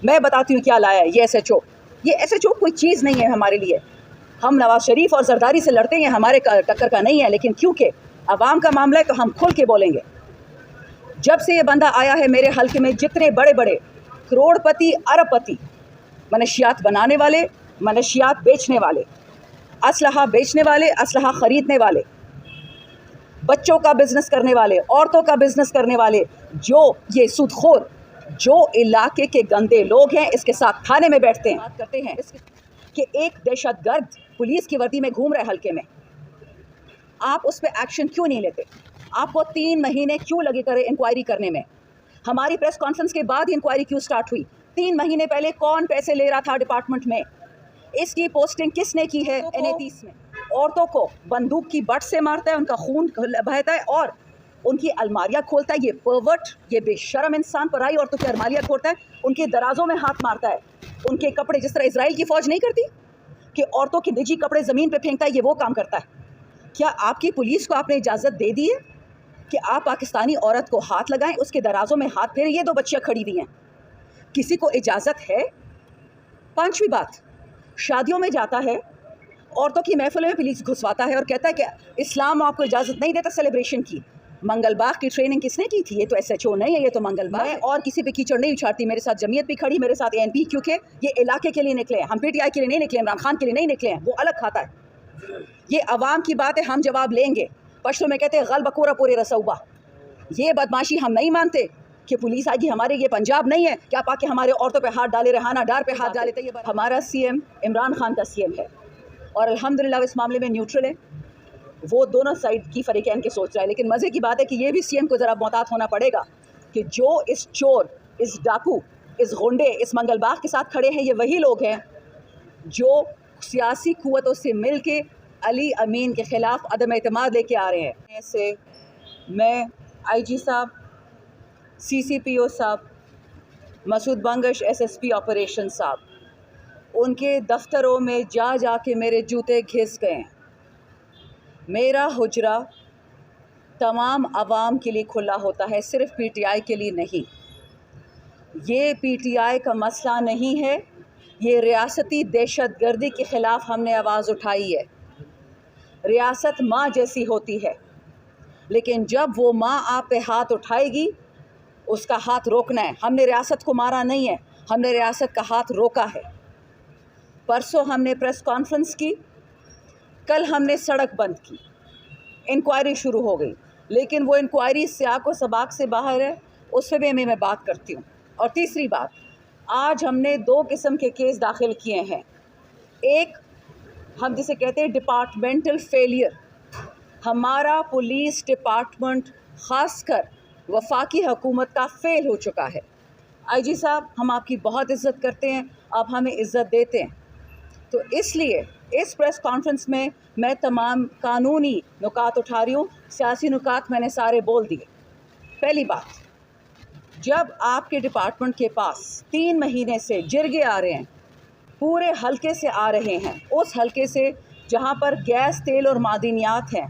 मैं बताती हूँ क्या लाया है ये SHO। ये SHO कोई चीज़ नहीं है हमारे लिए। हम नवाज शरीफ और जरदारी से लड़ते हैं, हमारे टक्कर का नहीं है, लेकिन क्योंकि अवाम का मामला है तो हम खुल के बोलेंगे। जब से ये बंदा आया है मेरे हल्के में, जितने बड़े बड़े करोड़पति अरबपति मनशियात बनाने वाले, मनशियात बेचने वाले, असलहा बेचने वाले, असलहा ख़रीदने वाले, बच्चों का बिज़नेस करने वाले, औरतों का बिज़नेस करने वाले, जो ये सूदखोर, जो इलाके के गंदे लोग हैं, इसके साथ थाने में बैठते हैं। बात करते हैं कि एक दहशतगर्द पुलिस की वर्दी में घूम रहे हल्के में, आप उस पर एक्शन क्यों नहीं लेते? आपको 3 महीने क्यों लगे करे इंक्वायरी करने में? हमारी प्रेस कॉन्फ्रेंस के बाद इंक्वायरी क्यों स्टार्ट हुई? 3 महीने पहले कौन पैसे ले रहा था डिपार्टमेंट में? इसकी पोस्टिंग किसने की है? NA30 में औरतों को बंदूक की बट से मारता है, उनका खून बहता है और उनकी अलमारियाँ खोलता है। ये परवर्ट, ये बेशरम इंसान पराई औरतों की अलमारियाँ खोलता है, उनके दराजों में हाथ मारता है, उनके कपड़े, जिस तरह इजराइल की फ़ौज नहीं करती कि औरतों के निजी कपड़े ज़मीन पे फेंकता है, ये वो काम करता है। क्या आपकी पुलिस को आपने इजाज़त दे दी है कि आप पाकिस्तानी औरत को हाथ लगाएं, उसके दराजों में हाथ फेरें? ये 2 बच्चियाँ खड़ी हुई हैं, किसी को इजाज़त है? 5वीं बात, शादियों में जाता है, औरतों की महफिलों में पुलिस घुसवाता है और कहता है कि इस्लाम आपको इजाज़त नहीं देता सेलिब्रेशन की। मंगलबाग की ट्रेनिंग किसने की थी? ये तो SHO नहीं है, ये तो मंगलबाग है। और किसी पे कीचड़ नहीं उछालती। मेरे साथ जमीयत भी खड़ी, मेरे साथ ANP, क्योंकि ये इलाके के लिए निकले हैं। हम PTI के लिए नहीं निकले, इमरान खान के लिए नहीं निकले हैं, वो अलग खाता है। ये अवाम की बात है, हम जवाब लेंगे। पश्तो में कहते हैं गल बकोरा पूरे रसौबा। ये बदमाशी हम नहीं मानते कि पुलिस आएगी हमारे, ये पंजाब नहीं है क्या पाके हमारे औरतों पे हाथ डाले, रेहाना डार पे हाथ डाले। तो ये हमारा CM इमरान खान का CM है और अल्हम्दुलिल्लाह इस मामले में न्यूट्रल है। वो दोनों साइड की फरीकैन के सोच रहा है, लेकिन मज़े की बात है कि ये भी CM को ज़रा मोहतात होना पड़ेगा कि जो इस चोर, इस डाकू, इस गुंडे, इस मंगलबाग के साथ खड़े हैं, ये वही लोग हैं जो सियासी क़ुव्वतों से मिल के अली अमीन के ख़िलाफ़ अदम एतमाद लेके आ रहे हैं। ऐसे मैं IG साहब, CCPO साहब, मसूद बंगश SSP ऑपरेशन साहब, उनके दफ्तरों में जा जा के मेरे जूते घिस गए। मेरा हुजरा तमाम आवाम के लिए खुला होता है, सिर्फ PTI के लिए नहीं। ये PTI का मसला नहीं है, ये रियासती दहशतगर्दी के ख़िलाफ़ हमने आवाज़ उठाई है। रियासत माँ जैसी होती है, लेकिन जब वो माँ आप पे हाथ उठाएगी, उसका हाथ रोकना है। हमने रियासत को मारा नहीं है, हमने रियासत का हाथ रोका है। परसों हमने प्रेस कॉन्फ्रेंस की, कल हमने सड़क बंद की, इंक्वायरी शुरू हो गई, लेकिन वो इंक्वायरी सियाक व सबाक से बाहर है, उस पर भी मैं बात करती हूँ। और तीसरी बात, आज हमने 2 किस्म के केस दाखिल किए हैं। एक, हम जिसे कहते हैं डिपार्टमेंटल फेलियर, हमारा पुलिस डिपार्टमेंट ख़ासकर वफाकी हुकूमत का फेल हो चुका है। IG साहब, हम आपकी बहुत इज़्ज़त करते हैं, आप हमें इज़्ज़त देते हैं, तो इसलिए इस प्रेस कॉन्फ्रेंस में मैं तमाम कानूनी नुकात उठा रही हूँ। सियासी नुकात मैंने सारे बोल दिए। पहली बात, जब आपके डिपार्टमेंट के पास 3 महीने से जिरगे आ रहे हैं, पूरे हल्के से आ रहे हैं, उस हल्के से जहाँ पर गैस, तेल और मादनियात हैं,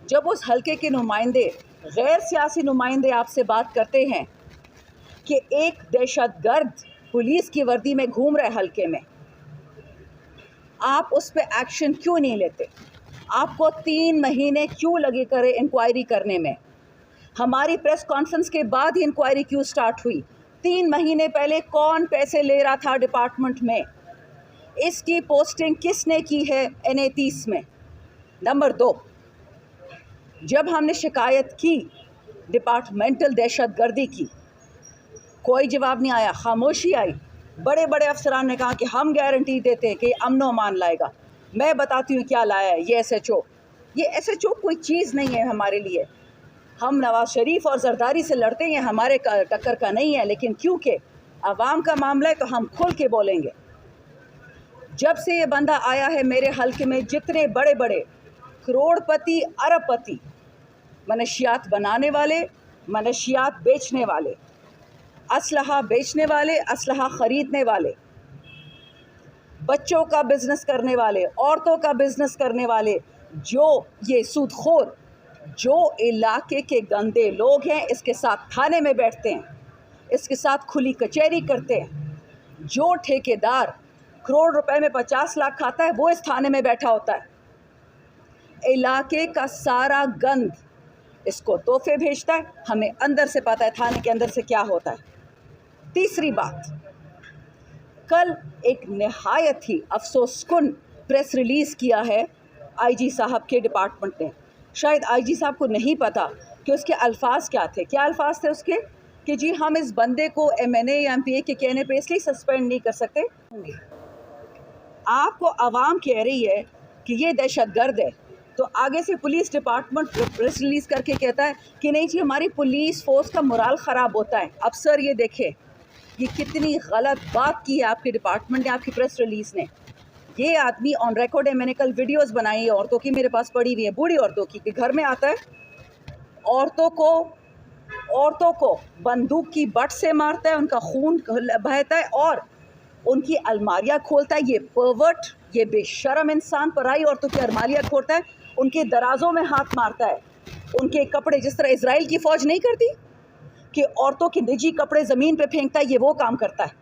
जब उस हल्के के नुमाइंदे, गैर सियासी नुमाइंदे आपसे बात करते हैं कि एक दहशतगर्द पुलिस की वर्दी में घूम रहे हल्के में, आप उस पर एक्शन क्यों नहीं लेते? आपको 3 महीने क्यों लगे करे इंक्वायरी करने में? हमारी प्रेस कॉन्फ्रेंस के बाद ही इंक्वायरी क्यों स्टार्ट हुई? 3 महीने पहले कौन पैसे ले रहा था डिपार्टमेंट में? इसकी पोस्टिंग किसने की है NA30 में? नंबर 2, जब हमने शिकायत की डिपार्टमेंटल दहशतगर्दी की, कोई जवाब नहीं आया, खामोशी आई। बड़े बड़े अफसरान ने कहा कि हम गारंटी देते हैं कि अमन व अमान लाएगा। मैं बताती हूँ क्या लाया है ये SHO। ये SHO कोई चीज़ नहीं है हमारे लिए। हम नवाज शरीफ और जरदारी से लड़ते हैं, हमारे टक्कर का नहीं है, लेकिन क्योंकि अवाम का मामला है तो हम खुल के बोलेंगे। जब से ये बंदा आया है मेरे हल्के में, जितने बड़े बड़े करोड़पति अरबपति मनशियात बनाने वाले, मनशियात बेचने वाले, असलहा बेचने वाले, असलहा ख़रीदने वाले, बच्चों का बिज़नेस करने वाले, औरतों का बिज़नेस करने वाले, जो ये सूदखोर, जो इलाके के गंदे लोग हैं, इसके साथ थाने में बैठते हैं, इसके साथ खुली कचहरी करते हैं, जो ठेकेदार करोड़ रुपए में 50 लाख खाता है वो इस थाने में बैठा होता है। इलाके का सारा गंद इसको तोहफे भेजता है, हमें अंदर से पता है थाने के अंदर से क्या होता है। तीसरी बात, कल एक नहायत ही अफसोसकुन प्रेस रिलीज़ किया है आईजी साहब के डिपार्टमेंट ने। शायद आईजी साहब को नहीं पता कि उसके अल्फाज क्या थे। क्या अल्फाज थे उसके? कि जी हम इस बंदे को एमएनए या एमपीए के कहने पे इसलिए सस्पेंड नहीं कर सकते। आपको आवाम कह रही है कि ये दहशतगर्द है, तो आगे से पुलिस डिपार्टमेंट प्रेस रिलीज़ करके कहता है कि नहीं जी हमारी पुलिस फोर्स का मोराल ख़राब होता है। अब सर ये देखें, ये कितनी गलत बात की है आपके डिपार्टमेंट ने, आपकी प्रेस रिलीज़ ने। ये आदमी ऑन रिकॉर्ड है, मैंने कल वीडियोस बनाई है औरतों की, मेरे पास पड़ी हुई है, बूढ़ी औरतों की, कि घर में आता है, औरतों को बंदूक की बट से मारता है, उनका खून बहता है और उनकी अलमारियाँ खोलता है। ये परवर्ट, ये बेशरम इंसान पराई औरतों की अलमारियाँ खोलता है, उनके दराजों में हाथ मारता है, उनके कपड़े, जिस तरह इजराइल की फ़ौज नहीं करती कि औरतों के निजी कपड़े ज़मीन पे फेंकता है, ये वो काम करता है।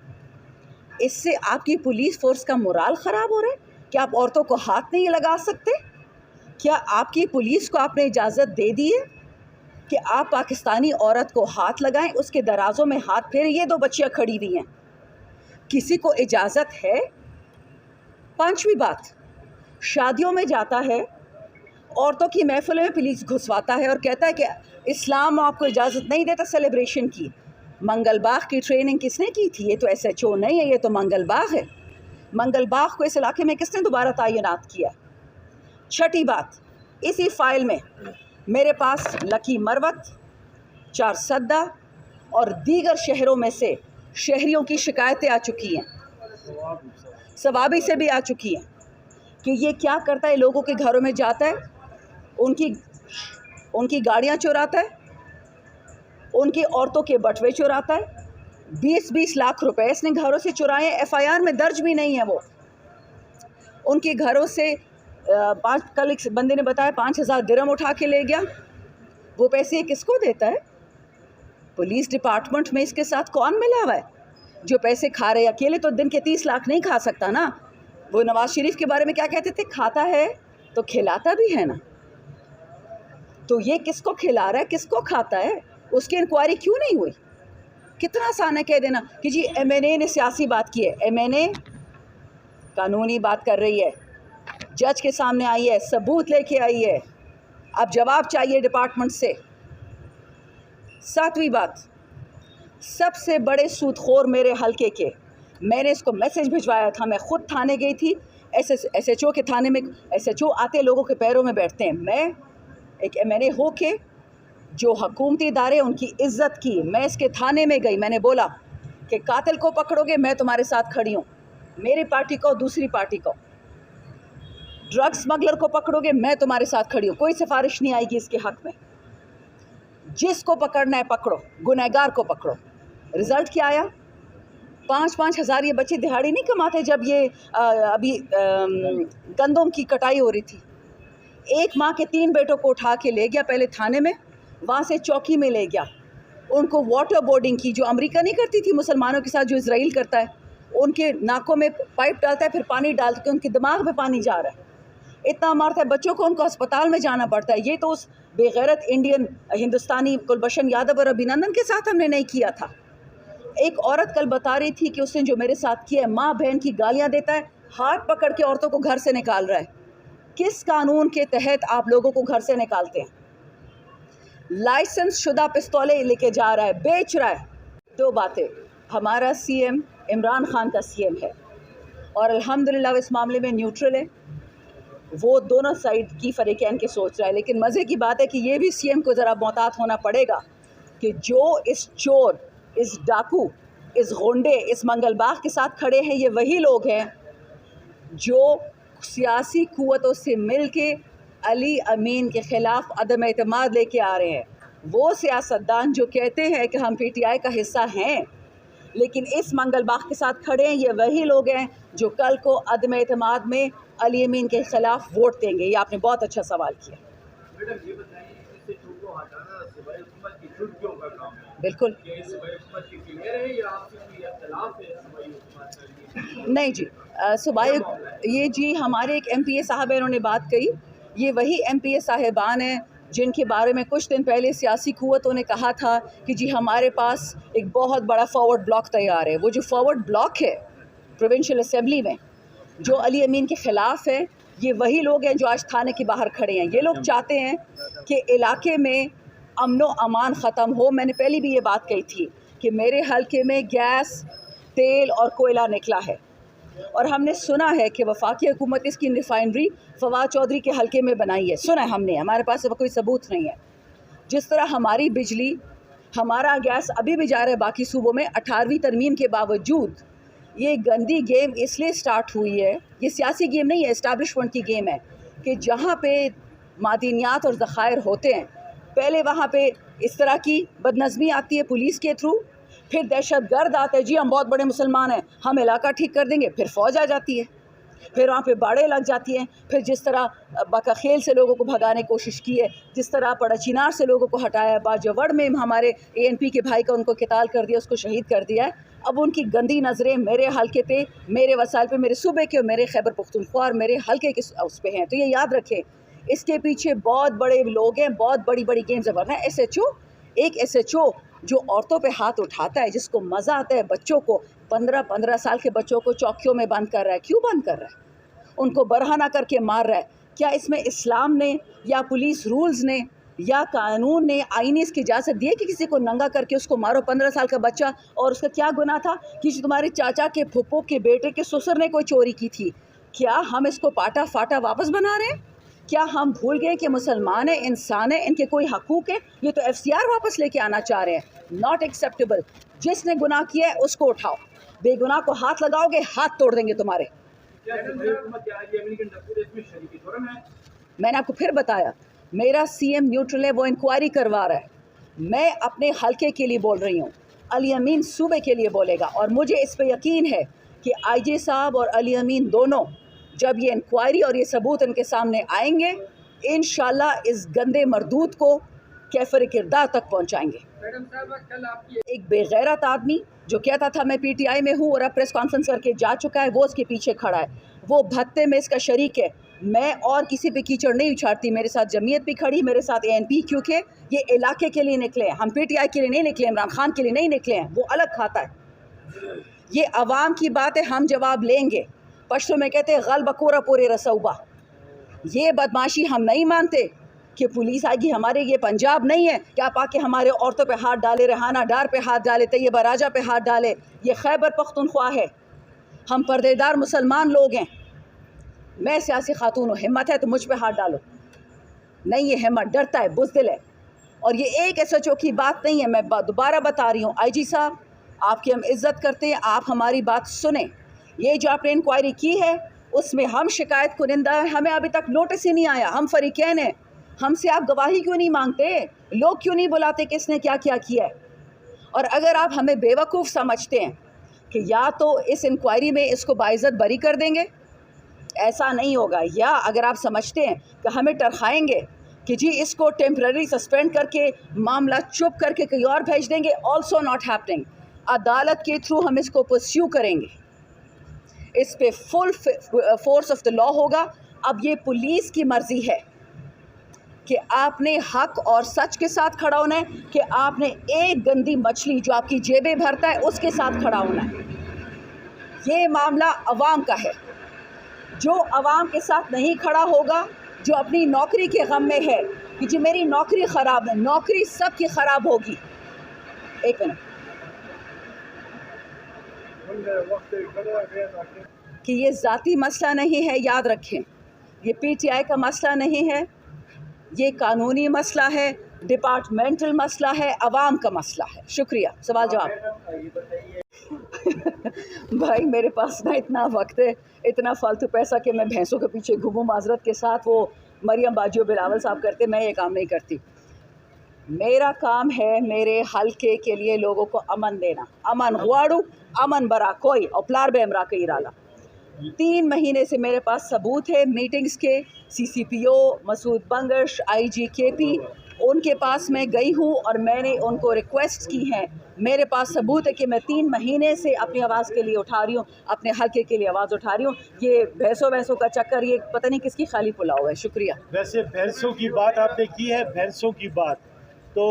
इससे आपकी पुलिस फोर्स का मोराल ख़राब हो रहा है। क्या आप औरतों को हाथ नहीं लगा सकते? क्या आपकी पुलिस को आपने इजाज़त दे दी है कि आप पाकिस्तानी औरत को हाथ लगाएं, उसके दराजों में हाथ फेरें? ये 2 बच्चियाँ खड़ी हुई हैं, किसी को इजाज़त है? पांचवी बात, शादियों में जाता है, औरतों की महफिलों में पुलिस घुसवाता है और कहता है कि इस्लाम आपको इजाज़त नहीं देता सेलिब्रेशन की। मंगलबाग की ट्रेनिंग किसने की थी? ये तो एसएचओ नहीं है, ये तो मंगलबाग है। मंगलबाग को इस इलाके में किसने दोबारा तैनात किया? छठी बात, इसी फाइल में मेरे पास लकी मरवत, चारसद्दा और दीगर शहरों में से शहरियों की शिकायतें आ चुकी हैं, सवाबी से भी आ चुकी हैं कि ये क्या करता है, लोगों के घरों में जाता है, उनकी गाड़ियाँ चुराता है, उनकी औरतों के बटवे चुराता है। 20-20 लाख रुपए इसने घरों से चुराए, एफआईआर में दर्ज भी नहीं है। वो उनके घरों से कल एक बंदे ने बताया 5000 दिरहम उठा के ले गया। वो पैसे किसको देता है? पुलिस डिपार्टमेंट में इसके साथ कौन मिला हुआ है जो पैसे खा रहे? अकेले तो दिन के 30 लाख नहीं खा सकता ना। वो नवाज शरीफ के बारे में क्या कहते थे? खाता है तो खिलाता भी है ना। तो ये किसको खिला रहा है, किसको खाता है? उसकी इंक्वायरी क्यों नहीं हुई? कितना आसान है कह देना कि जी एमएनए ने सियासी बात की है। एमएनए कानूनी बात कर रही है, जज के सामने आई है, सबूत लेके आई है, अब जवाब चाहिए डिपार्टमेंट से। सातवीं बात, सबसे बड़े सूदखोर मेरे हलके के, मैंने इसको मैसेज भिजवाया था, मैं खुद थाने गई थी। एसएचओ के थाने में एसएचओ आते लोगों के पैरों में बैठते हैं। मैं एक एमएनए हो के जो हुकूमती इदारे उनकी इज्जत की, मैं इसके थाने में गई, मैंने बोला कि कातिल को पकड़ोगे मैं तुम्हारे साथ खड़ी हूँ, मेरी पार्टी को दूसरी पार्टी को, ड्रग स्मगलर को पकड़ोगे मैं तुम्हारे साथ खड़ी हूँ, कोई सिफारिश नहीं आएगी इसके हक़ में। जिसको पकड़ना है पकड़ो, गुनहगार को पकड़ो। रिज़ल्ट क्या आया? 5-5 हज़ार ये बच्चे दिहाड़ी नहीं कमाते। जब ये अभी गंदम की कटाई हो रही थी, एक माँ के 3 बेटों को उठा के ले गया पहले थाने में, वहाँ से चौकी में ले गया, उनको वाटर बोर्डिंग की, जो अमेरिका नहीं करती थी मुसलमानों के साथ, जो इजराइल करता है। उनके नाकों में पाइप डालता है, फिर पानी डाल के उनके दिमाग में पानी जा रहा है, इतना मारता है बच्चों को, उनको अस्पताल में जाना पड़ता है। ये तो उस बेगैरत इंडियन हिंदुस्तानी कुलभूषण यादव और अभिनंदन के साथ हमने नहीं किया था। एक औरत कल बता रही थी कि उसने जो मेरे साथ किया है, माँ बहन की गालियाँ देता है, हाथ पकड़ के औरतों को घर से निकाल रहा है। किस कानून के तहत आप लोगों को घर से निकालते हैं? लाइसेंस शुदा पिस्तौलें लेके जा रहा है, बेच रहा है। 2 बातें, हमारा सीएम इमरान खान का सीएम है और अल्हम्दुलिल्लाह इस मामले में न्यूट्रल है, वो दोनों साइड की फरीकैन के सोच रहा है। लेकिन मज़े की बात है कि ये भी सीएम को ज़रा मोहतात होना पड़ेगा कि जो इस चोर, इस डाकू, इस गुंडे, इस मंगलबाग के साथ खड़े हैं, ये वही लोग हैं जो सियासी कुव्वतों से मिल के अली अमीन के ख़िलाफ़ अदम एतमाद लेके आ रहे हैं। वो सियासतदान जो कहते हैं कि हम पीटीआई का हिस्सा हैं, लेकिन इस मंगलबाग के साथ खड़े हैं, ये वही लोग हैं जो कल को अदम एतमाद में अली अमीन के ख़िलाफ़ वोट देंगे। ये आपने बहुत अच्छा सवाल किया। मैडम ये बताइए, इससे चोर को हटाना सिवाय हुकूमत की जुर्म क्यों का काम है? बिल्कुल नहीं जी। सूबाई ये जी हमारे एक MPA साहब है, इन्होंने बात कही। ये वही MPA साहिबान हैं जिनके बारे में कुछ दिन पहले सियासी क़ुव्वतों ने कहा था कि जी हमारे पास एक बहुत बड़ा फॉरवर्ड ब्लॉक तैयार है। वो जो फॉरवर्ड ब्लॉक है प्रोविंशियल असम्बली में जो अली अमीन के ख़िलाफ़ है, ये वही लोग हैं जो आज थाने के बाहर खड़े हैं। ये लोग चाहते हैं कि इलाके में अमन व अमान ख़त्म हो। मैंने पहले भी ये बात कही थी कि मेरे हलके में गैस, तेल और कोयला निकला है और हमने सुना है कि वफाकी हुकूमत इसकी रिफाइनरी फवाद चौधरी के हलके में बनाई है। सुना है हमने, हमारे पास अब कोई सबूत नहीं है। जिस तरह हमारी बिजली, हमारा गैस अभी भी जा रहा है बाकी सूबों में 18वीं तरमीम के बावजूद। ये गंदी गेम इसलिए स्टार्ट हुई है, ये सियासी गेम नहीं है, इस्टेब्लिशमेंट की गेम है कि जहाँ पे मादनियात और ज़खायर होते हैं, पहले वहाँ पे इस तरह की बदनज़मी आती है पुलिस के थ्रू, फिर दहशतगर्द आते हैं, जी हम बहुत बड़े मुसलमान हैं, हम इलाका ठीक कर देंगे, फिर फ़ौज आ जाती है, फिर वहाँ पे बाड़े लग जाती हैं। फिर जिस तरह बकाखेल से लोगों को भगाने की कोशिश की है, जिस तरह पड़ाचिनार से लोगों को हटाया, बाजवड़ में हमारे ANP के भाई का उनको किताल कर दिया, उसको शहीद कर दिया है। अब उनकी गंदी नज़रें मेरे हलके पे, मेरे वसाइल पे, मेरे सूबे के और मेरे खैबर पख्तूनख्वा और मेरे हलके के उस पे हैं। तो ये याद रखें, इसके पीछे बहुत बड़े लोग हैं, बहुत बड़ी बड़ी गेम्स है। वरना SHO, एक SHO जो औरतों पे हाथ उठाता है, जिसको मज़ा आता है बच्चों को, 15-15 साल के बच्चों को चौकियों में बंद कर रहा है। क्यों बंद कर रहा है? उनको बरहना करके मार रहा है। क्या इसमें इस्लाम ने या पुलिस रूल्स ने या कानून ने आईनी इसकी इजाज़त दी है कि किसी को नंगा करके उसको मारो? 15 साल का बच्चा, और उसका क्या गुनाह था कि तुम्हारे चाचा के फुप्पो के बेटे के ससुर ने कोई चोरी की थी? क्या हम इसको पाटा फाटा वापस बना रहे हैं? क्या हम भूल गए कि मुसलमान हैं, इंसान हैं, इनके कोई हकूक़ है? ये तो FCR वापस लेके आना चाह रहे हैं। Not acceptable. जिसने गुनाह किया है उसको उठाओ, बेगुनाह को हाथ लगाओगे हाथ तोड़ देंगे तुम्हारे। मैंने आपको फिर बताया, मेरा CM न्यूट्रल है, वो इंक्वायरी करवा रहा है। मैं अपने हलके के लिए बोल रही हूँ, अली अमीन सूबे के लिए बोलेगा, और मुझे इस पे यकीन है कि IG साहब और अली अमीन दोनों जब ये इंक्वायरी और ये सबूत इनके सामने आएंगे, इंशाल्लाह इस गंदे मरदूत को कैफर किरदार तक पहुँचाएंगे। मैडम साहब, कल आपकी एक बेगैरत आदमी जो कहता था मैं PTI में हूँ और अब प्रेस कॉन्फ्रेंस करके जा चुका है, वो उसके पीछे खड़ा है, वो भत्ते में इसका शरीक है। मैं और किसी पे कीचड़ नहीं उछाड़ती, मेरे साथ जमीयत भी खड़ी, मेरे साथ ANP, क्योंकि ये इलाके के लिए निकले हैं, हम PTI के लिए नहीं निकले, इमरान खान के लिए नहीं निकले हैं, वो अलग खाता है। ये अवाम की बात है, हम जवाब लेंगे। पश्तो में कहते हैं गल बकोरा पूरे रसौबा। ये बदमाशी हम नहीं मानते कि पुलिस आएगी हमारे, ये पंजाब नहीं है कि आप आके हमारे औरतों पे हाथ डाले, रेहाना डार पे हाथ डाले, तैयबा राजा पे हाथ डाले। ये खैबर पख्तूनख्वा है, हम पर्देदार मुसलमान लोग हैं। मैं सियासी खातून हूँ, हिम्मत है तो मुझ पे हाथ डालो। नहीं, ये हिम्मत डरता है, बुज़दिल है। और ये एक SHO की बात नहीं है, मैं दोबारा बता रही हूँ। IG साहब, आपकी हम इज़्ज़त करते हैं, आप हमारी बात सुने। ये जो आपने इंक्वायरी की है उसमें हम शिकायत कुनिंदा है, हमें अभी तक नोटिस ही नहीं आया, हम फरीकैन हैं। हमसे आप गवाही क्यों नहीं मांगते? लोग क्यों नहीं बुलाते कि इसने क्या क्या किया है? और अगर आप हमें बेवकूफ़ समझते हैं कि या तो इस इंक्वायरी में इसको बाइज़्ज़त बरी कर देंगे, ऐसा नहीं होगा, या अगर आप समझते हैं कि हमें टरखाएंगे कि जी इसको टेम्पररी सस्पेंड करके मामला चुप करके कहीं और भेज देंगे, ऑल्सो नॉट हैपनिंग। अदालत के थ्रू हम इसको परस्यू करेंगे, इस पे full force of the law होगा। अब ये पुलिस की मर्ज़ी है कि आपने हक और सच के साथ खड़ा होना है, कि आपने एक गंदी मछली जो आपकी जेबें भरता है उसके साथ खड़ा होना है। ये मामला अवाम का है। जो अवाम के साथ नहीं खड़ा होगा, जो अपनी नौकरी के गम में है कि जी मेरी नौकरी ख़राब है, नौकरी सबकी ख़राब होगी। एक मिनट, कि ये ज़ाती मसला नहीं है, याद रखें, ये PTI का मसला नहीं है, ये कानूनी मसला है, डिपार्टमेंटल मसला है, अवाम का मसला है। शुक्रिया। सवाल जवाब। भाई मेरे पास ना इतना वक्त है, इतना फालतू पैसा कि मैं भैंसों के पीछे घूमूं माजरत के साथ। वो मरियम बाजी और बिलावल साहब करते, मैं ये काम नहीं करती। मेरा काम है मेरे हलके के लिए लोगों को अमन देना, अमन गुआड़ू, अमन बरा कोई और प्लार बेमरा के इराला। 3 महीने से मेरे पास सबूत है मीटिंग्स के, CCPO, Masood Bangash, IG KP, उनके पास मैं गई हूँ और मैंने उनको रिक्वेस्ट की है। मेरे पास सबूत है कि मैं 3 महीने से अपनी आवाज़ के लिए उठा रही हूँ, अपने हल्के के लिए आवाज़ उठा रही हूँ। ये भैंसों का चक्कर, ये पता नहीं किसकी खाली पुलाव है। शुक्रिया। वैसे भैंसों की बात आपने की है, भैंसों की बात तो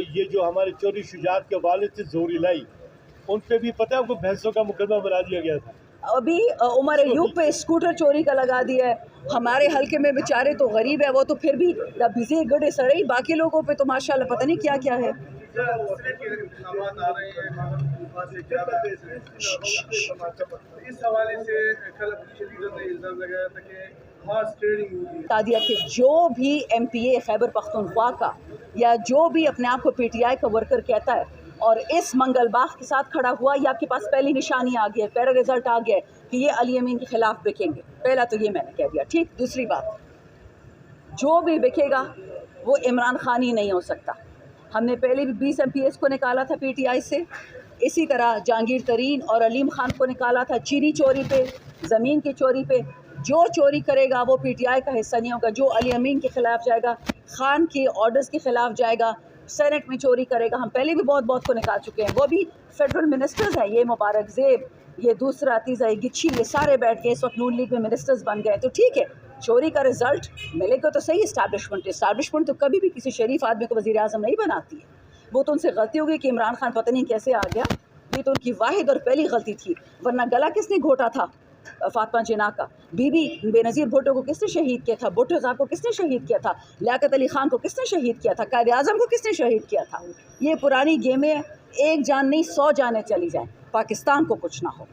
ये जो हमारे चोरी शुजात के वालिद थे जोहर इलाही, उन पे भी पता है आपको भैंसों का मुकदमा बना दिया गया था। अभी उमर अयूब पे स्कूटर चोरी का लगा दिया है। हमारे हल्के में बेचारे तो गरीब है, वो तो फिर भी बिजी गुड सर, बाकी लोगों पे तो माशाल्लाह पता नहीं क्या क्या है। इस हवाले से कल ने इल्जाम लगाया था कि खास ट्रेनिंग होगी। बता दिया कि जो भी MPA खैबर पख्तूनख्वा का या जो भी अपने आप को PTI का वर्कर कहता है और इस मंगलबाग के साथ खड़ा हुआ, ये आपके पास पहली निशानी आ गई है, पहला रिजल्ट आ गया है कि ये अली अमीन के खिलाफ बिकेंगे। पहला तो ये मैंने कह दिया, ठीक। दूसरी बात, जो भी बिकेगा वो इमरान खान ही नहीं हो सकता। हमने पहले भी 20 MPs को निकाला था PTI से, इसी तरह जहांगीर तरीन और अलीम खान को निकाला था चीनी चोरी पे, ज़मीन की चोरी पे। जो चोरी करेगा वो PTI का हिस्सा नहीं होगा। जो अली अमीन के ख़िलाफ़ जाएगा, खान के ऑर्डर्स के ख़िलाफ़ जाएगा, सेनेट में चोरी करेगा। हम पहले भी बहुत को निकाल चुके हैं, वो भी फेडरल मिनिस्टर्स हैं। ये मुबारक ज़ेब, ये दूसरा तीसरा, ये गिच्छी, ये सारे बैठ के इस वक्त नून लीग में मिनिस्टर्स बन गए। तो ठीक है, चोरी का रिजल्ट मिलेगा तो सही। इस्टेब्लिशमेंट तो कभी भी किसी शरीफ आदमी को वज़ीर आज़म नहीं बनाती है। वो तो उनसे गलती हो गई कि इमरान खान पता नहीं कैसे आ गया, ये तो उनकी वाहिद और पहली गलती थी। वरना गला किसने घोटा था? फातिमा जिन्ना का। बीबी बेनज़ीर भुट्टो को किसने शहीद किया था? भुट्टो साहब को किसने शहीद किया था? लियाकत अली खान को किसने शहीद किया था? कायद आज़म को किसने शहीद किया था? ये पुरानी गेमें, एक जान नहीं 100 जानें चली जाएं, पाकिस्तान को कुछ ना हो।